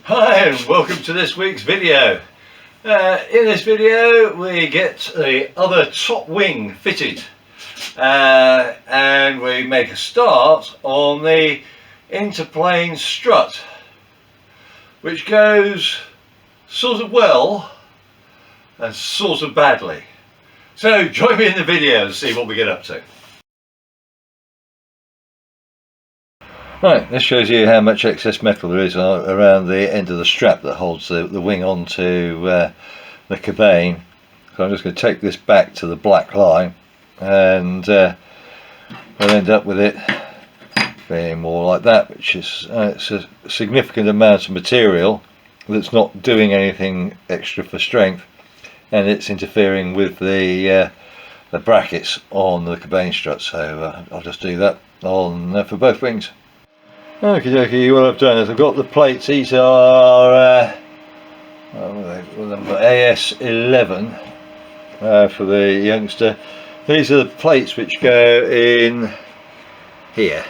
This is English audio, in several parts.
Hi and welcome to this week's video. In this video we get the other top wing fitted and we make a start on the Interplane strut, which goes sort of well and sort of badly. So join me in the video and see what we get up to. Right, this shows you how much excess metal there is around the end of the strap that holds the wing onto the cabane. So I'm just going to take this back to the black line and we'll end up with it being more like that, which is it's a significant amount of material that's not doing anything extra for strength, and it's interfering with the brackets on the cabane strut. So I'll just do that on for both wings. Okie dokie, what I've done is I've got the plates. These are AS11 for the Youngster. These are the plates which go in here,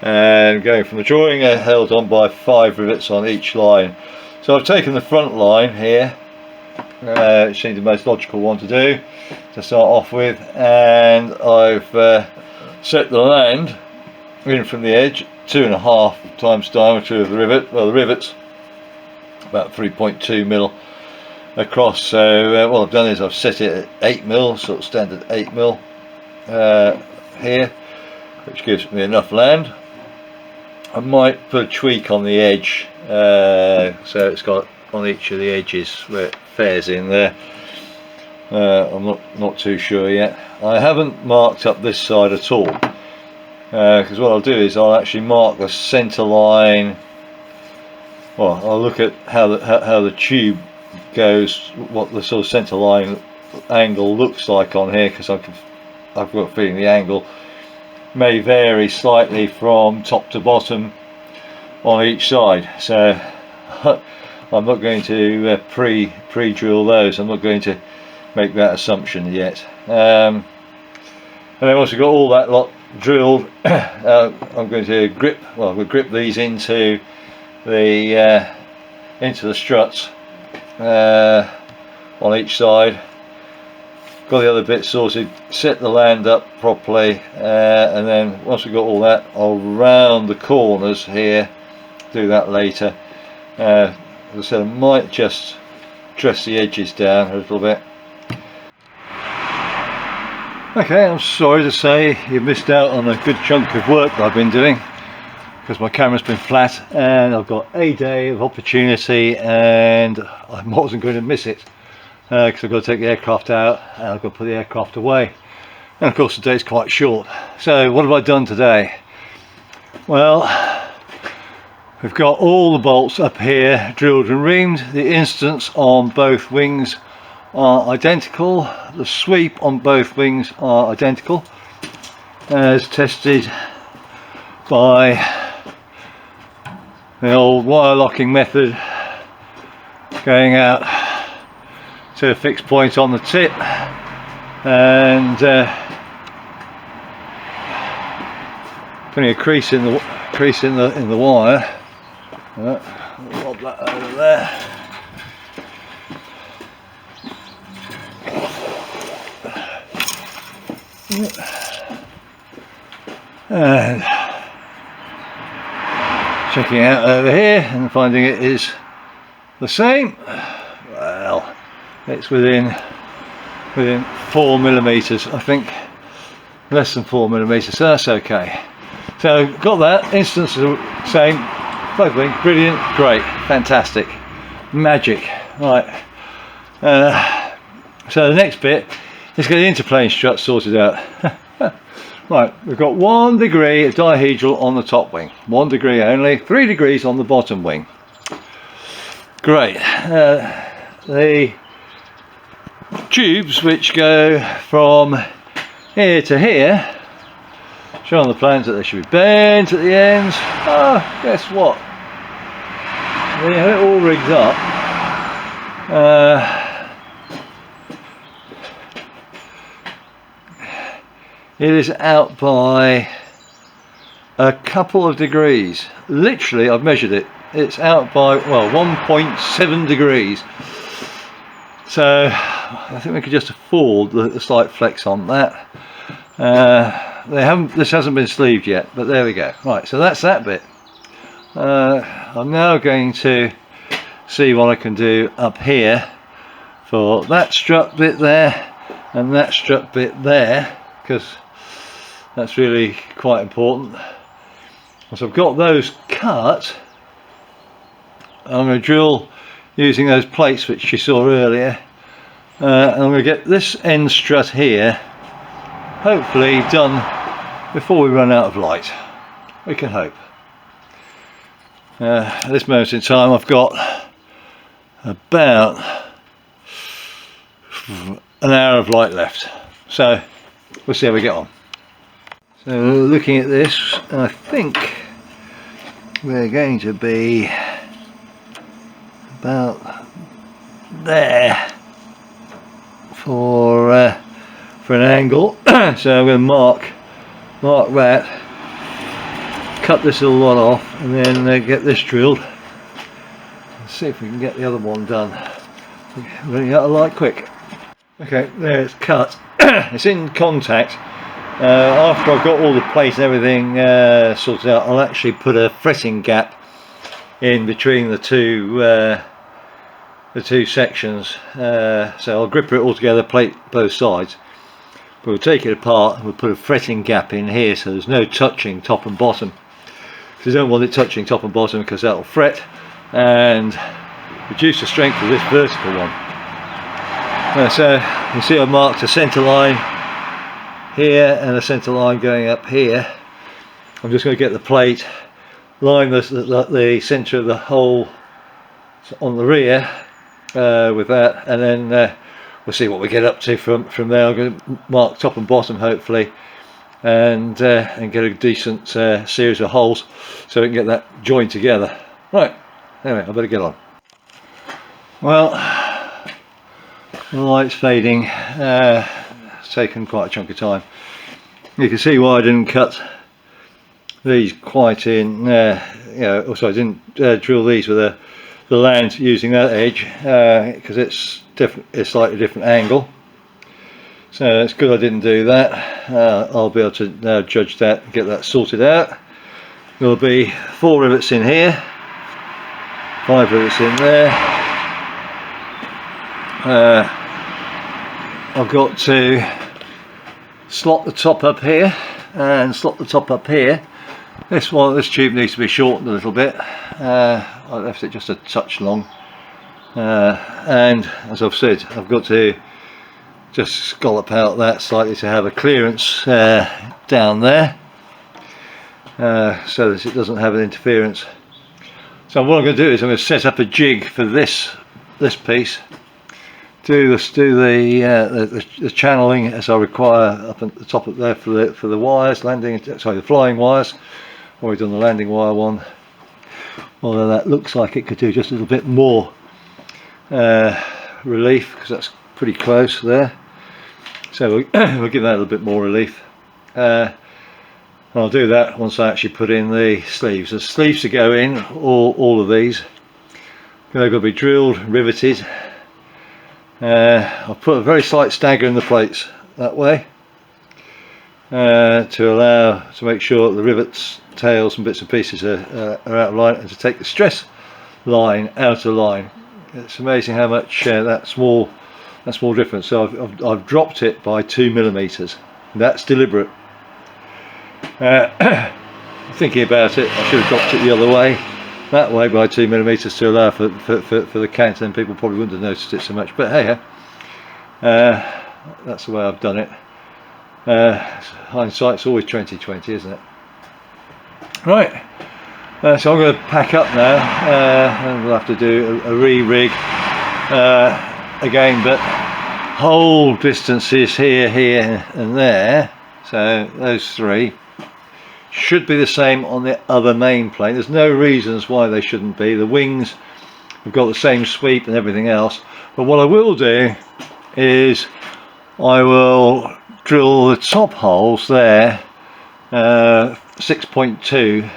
and going from the drawing are held on by 5 rivets on each line. So I've taken the front line here, which seems the most logical one to do to start off with, and I've set the land in from the edge 2.5 times diameter of the rivet. Well, the rivet's about 3.2 mil across, so what I've done is I've set it at 8 mil, sort of standard 8 mil here, which gives me enough land. I might put a tweak on the edge, so it's got on each of the edges where it fares in there. I'm not too sure yet. I haven't marked up this side at all, because what I'll do is I'll actually mark the center line. Well, I'll look at how the tube goes, what the sort of center line angle looks like on here, because I've got a feeling the angle may vary slightly from top to bottom on each side. So I'm not going to pre-drill those. I'm not going to make that assumption yet. And then once we've got all that lot drilled, I'm going to we'll grip these into the struts on each side. Got the other bits sorted, set the land up properly, and then once we've got all that, I'll round the corners here, do that later. As I said, I might just dress the edges down a little bit. Okay, I'm sorry to say you missed out on a good chunk of work that I've been doing, because my camera's been flat and I've got a day of opportunity and I wasn't going to miss it, because I've got to take the aircraft out and I've got to put the aircraft away, and of course the day's quite short. So what have I done today? Well, we've got all the bolts up here drilled and reamed. The instance on both wings are identical, the sweep on both wings are identical, as tested by the old wire locking method, going out to a fixed point on the tip and putting a crease in the wire. Lob that over there. And checking out over here and finding it is the same. Well, it's within 4 millimeters, I think, less than 4 millimeters, so that's okay. So got that, instance is the same, both wings, brilliant, great, fantastic, magic. Right, so the next bit, let's get the interplane strut sorted out. Right, we've got 1 degree of dihedral on the top wing, 1 degree only, 3 degrees on the bottom wing. Great. The tubes which go from here to here, show on the plans that they should be bent at the ends. Oh, guess what? When you have it all rigged up, it is out by a couple of degrees. Literally, I've measured it, it's out by, well, 1.7 degrees. So I think we could just afford the slight flex on that. This hasn't been sleeved yet, but there we go. Right, so that's that bit. I'm now going to see what I can do up here for that strut bit there and that strut bit there, because that's really quite important. Once I've got those cut, I'm going to drill using those plates which you saw earlier, and I'm going to get this end strut here hopefully done before we run out of light. We can hope. At this moment in time I've got about an hour of light left, so we'll see how we get on. So looking at this, I think we're going to be about there for an angle. So I'm going to mark that, cut this little lot off, and then get this drilled. Let's see if we can get the other one done. We're running out of light quick. Okay, there it's cut. It's in contact. After I've got all the plates and everything sorted out, I'll actually put a fretting gap in between the two sections. So I'll gripper it all together, plate both sides. But we'll take it apart and we'll put a fretting gap in here so there's no touching top and bottom. Because you don't want it touching top and bottom, because that'll fret and reduce the strength of this vertical one. So you can see I've marked a centre line here and a centre line going up here. I'm just going to get the plate, line the centre of the hole on the rear with that, and then we'll see what we get up to from there. I'm going to mark top and bottom hopefully, and get a decent series of holes so we can get that joined together. Right, anyway, I better get on. Well, the light's fading. It's taken quite a chunk of time. You can see why I didn't cut these quite in, also I didn't drill these with the land using that edge, because it's slightly different angle. So it's good I didn't do that. I'll be able to now judge that and get that sorted out. There'll be 4 rivets in here, 5 rivets in there. I've got to slot the top up here and slot the top up here. This tube needs to be shortened a little bit. I left it just a touch long, and as I've said, I've got to just scallop out that slightly to have a clearance down there, so that it doesn't have an interference. So what I'm going to do is I'm going to set up a jig for this piece, do the channeling as I require up at the top up there for the wires, the flying wires. Already done the landing wire one, although that looks like it could do just a little bit more relief, because that's pretty close there. So we'll give that a little bit more relief. I'll do that once I actually put in the sleeves. The sleeves to go in, all of these, they're going to be drilled, riveted. I'll put a very slight stagger in the plates that way, to make sure that the rivets, tails and bits and pieces are out of line, and to take the stress line out of line. It's amazing how much that small difference. So I've dropped it by 2 millimeters. That's deliberate. Thinking about it, I should have dropped it the other way, that way, by 2 millimeters to allow for the count, and people probably wouldn't have noticed it so much. But hey, that's the way I've done it. Hindsight's always 20/20, isn't it? Right. So I'm going to pack up now, and we'll have to do a re-rig again, but whole distances here and there, so those 3 should be the same on the other main plane. There's no reasons why they shouldn't be. The wings have got the same sweep and everything else, but what I will do is I will drill the top holes there 6.2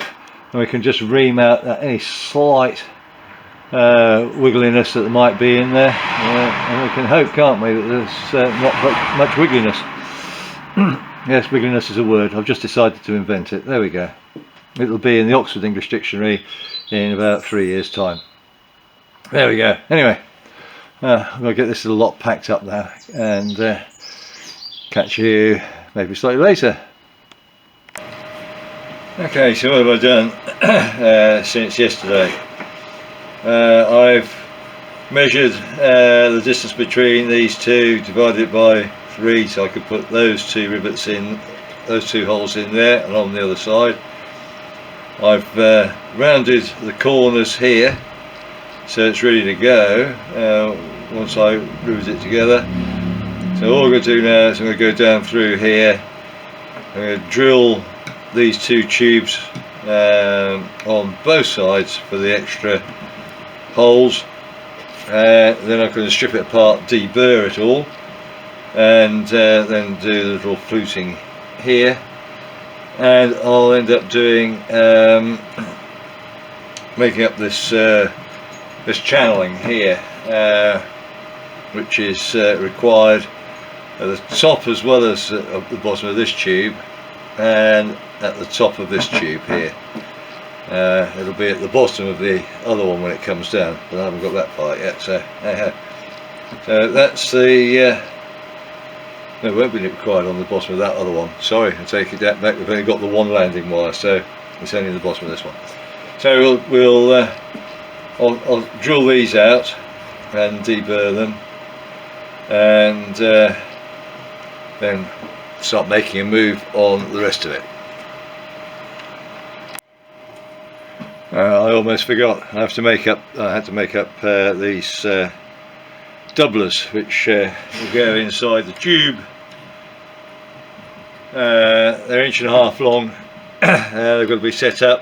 and we can just ream out any slight wiggliness that there might be in there, and we can hope, can't we, that there's not much wiggliness. Yes, wiggliness is a word. I've just decided to invent it. There we go. It'll be in the Oxford English Dictionary in about 3 years' time. There we go. Anyway, I'm going to get this little lot packed up now and catch you maybe slightly later. Okay, so what have I done since yesterday? I've measured the distance between these two, divided it by 3, so I could put those 2 rivets in, those 2 holes in there and on the other side. I've rounded the corners here, so it's ready to go once I rivet it together. So all I'm going to do now is I'm going to go down through here. I'm going to drill these 2 tubes on both sides for the extra holes. Then I'm going to strip it apart, deburr it all, and then do the little fluting here. And I'll end up doing making up this this channeling here, which is required at the top as well as at the bottom of this tube, and at the top of this tube here. It'll be at the bottom of the other one when it comes down, but I haven't got that part yet. So that's the no, it won't be required on the bottom of that other one. Sorry, I take it back. We've only got the 1 landing wire, so it's only the bottom of this one. So I'll drill these out and deburr them, and then start making a move on the rest of it. I almost forgot. I had to make up these doublers, which will go inside the tube. They're 1.5 inches long. They've got to be set up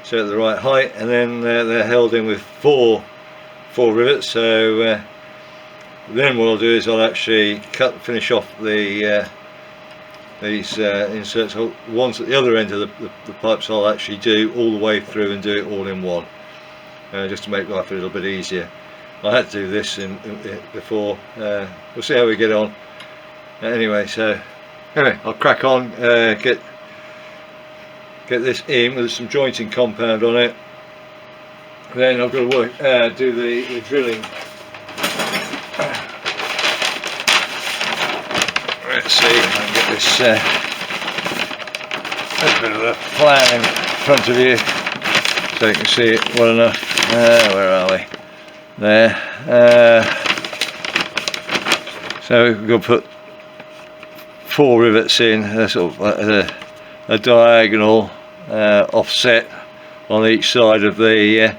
so at the right height, and then they're held in with four rivets. So then what I'll do is I'll actually finish off the these inserts. Ones at the other end of the pipes I'll actually do all the way through and do it all in one, just to make life a little bit easier. I had to do this before. We'll see how we get on. Anyway, I'll crack on, get this in with some jointing compound on it. Then I've got to do the drilling. Let's see if I can get this a bit of a plan in front of you so you can see it well enough. Where are we? There. So we're going to put 4 rivets in, sort of a diagonal offset on each side of the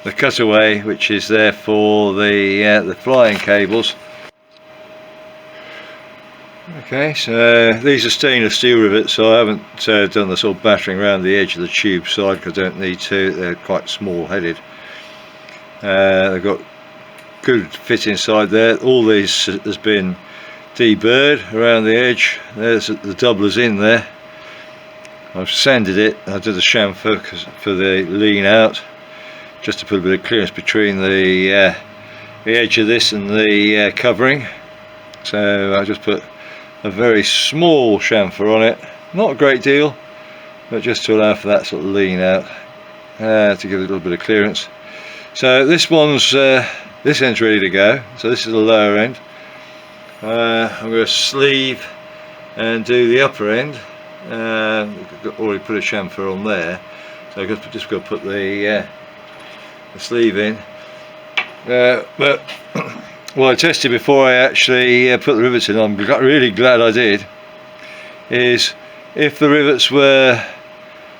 cutaway, which is there for the flying cables. Okay, so these are stainless steel rivets, so I haven't done the sort of battering around the edge of the tube side because I don't need to. They're quite small headed. They've got good fit inside there. All these has been deburred around the edge. There's the doublers in there. I've sanded it. I did a chamfer for the lean out, just to put a bit of clearance between the edge of this and the covering. So I just put a very small chamfer on it, not a great deal, but just to allow for that sort of lean out, to give it a little bit of clearance. So this one's this end's ready to go. So this is the lower end. I'm going to sleeve and do the upper end. I've already put a chamfer on there, so I've just got to put the sleeve in. But what I tested before I actually put the rivets in, I'm really glad I did, is if the rivets were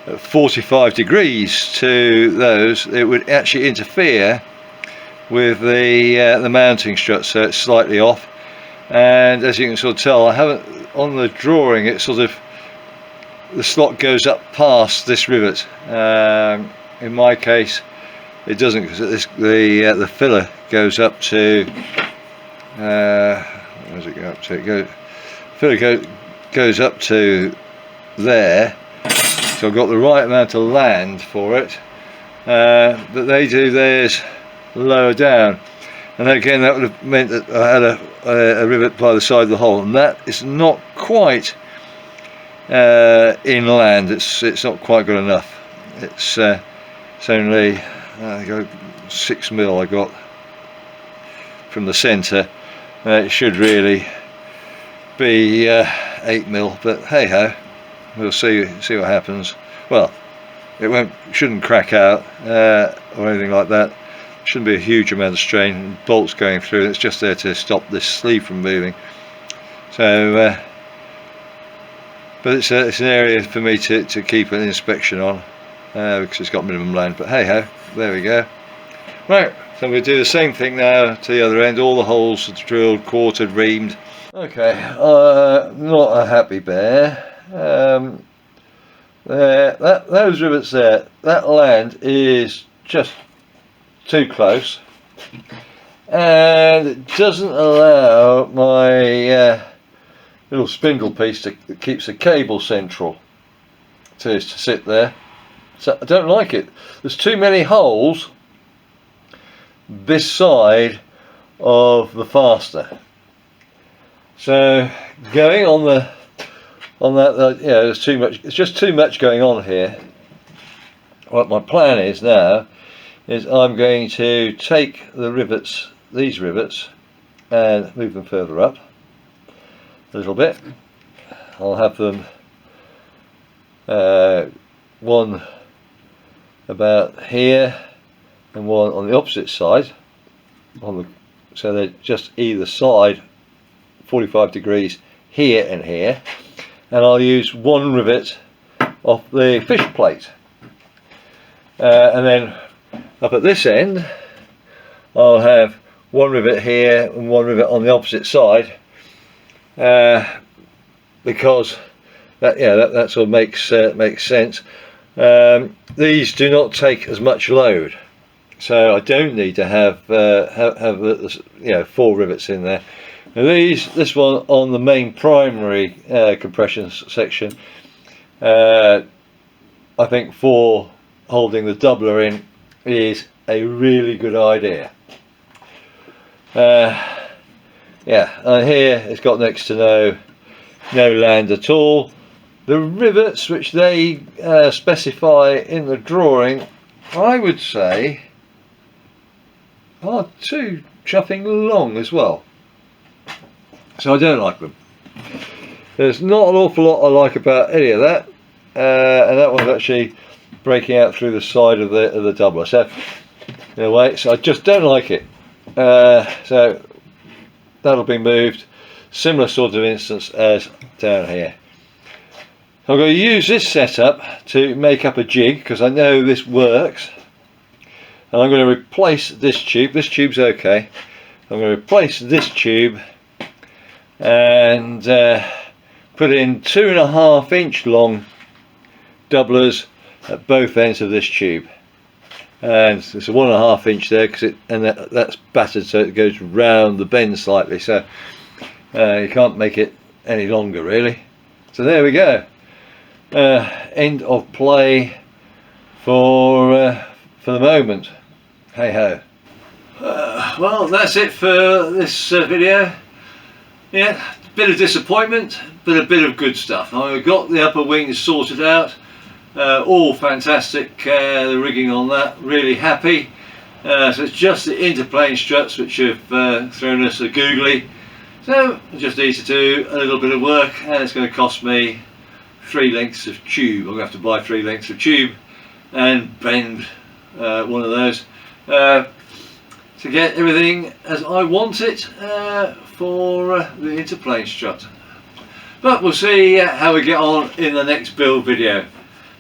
at 45 degrees to those, it would actually interfere with the mounting strut, so it's slightly off. And as you can sort of tell, I haven't, on the drawing, it sort of, the slot goes up past this rivet. In my case it doesn't, because the filler goes up to where does it go up to? Filler goes up to there, so I've got the right amount of land for it. But they do theirs lower down, and again that would have meant that I had a rivet by the side of the hole, and that is not quite inland. It's not quite good enough. It's only 6 mil I got from the centre. It should really be 8 mil, but hey ho, we'll see what happens. Well, it shouldn't crack out or anything like that. Shouldn't be a huge amount of strain. Bolts going through, and it's just there to stop this sleeve from moving. So but it's an area for me to keep an inspection on, because it's got minimum land. But hey ho, there we go. Right, so we'll do the same thing now to the other end. All the holes are drilled, quartered, reamed. Okay, not a happy bear. Those rivets there, that land is just too close, and it doesn't allow my little spindle piece that keeps the cable central to sit there. So I don't like it. There's too many holes this side of the fastener. So going on that, yeah, there's too much. It's just too much going on here. What my plan is now is I'm going to take the rivets, these rivets, and move them further up a little bit. I'll have them one about here and one on the opposite side, so they're just either side 45 degrees here and here, and I'll use one rivet off the fish plate, and then up at this end I'll have one rivet here and one rivet on the opposite side, because that sort of makes sense. These do not take as much load, so I don't need to have 4 rivets in there. Now this one on the main primary compression section, I think for holding the doubler in is a really good idea. Yeah, and here it's got next to no land at all. The rivets which they specify in the drawing, I would say, are too chuffing long as well. So I don't like them. There's not an awful lot I like about any of that, and that one's actually breaking out through the side of the doubler. So anyway, so I just don't like it. So that'll be moved. Similar sort of instance as down here. I'm going to use this setup to make up a jig, because I know this works, and I'm going to replace this tube. This tube's okay. I'm going to replace this tube and put in 2.5 inch long doublers at both ends of this tube, and there's a 1.5 inch there because that's battered, so it goes round the bend slightly, so you can't make it any longer really. So there we go. End of play for the moment. Hey ho. Well, that's it for this video. Yeah, a bit of disappointment, but a bit of good stuff. I got the upper wings sorted out, all fantastic. The rigging on that, really happy. So it's just the Interplane struts which have thrown us a googly. So I just need to do a little bit of work, and it's going to cost me 3 lengths of tube. I'm going to have to buy 3 lengths of tube and bend one of those to get everything as I want it for the Interplane strut. But we'll see how we get on in the next build video.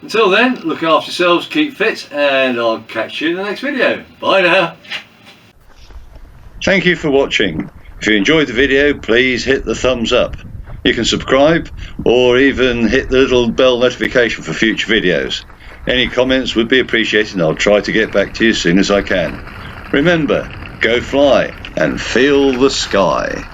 Until then, look after yourselves, keep fit, and I'll catch you in the next video. Bye now. Thank you for watching. If you enjoyed the video, please hit the thumbs up. You can subscribe or even hit the little bell notification for future videos. Any comments would be appreciated, and I'll try to get back to you as soon as I can. Remember, go fly and feel the sky.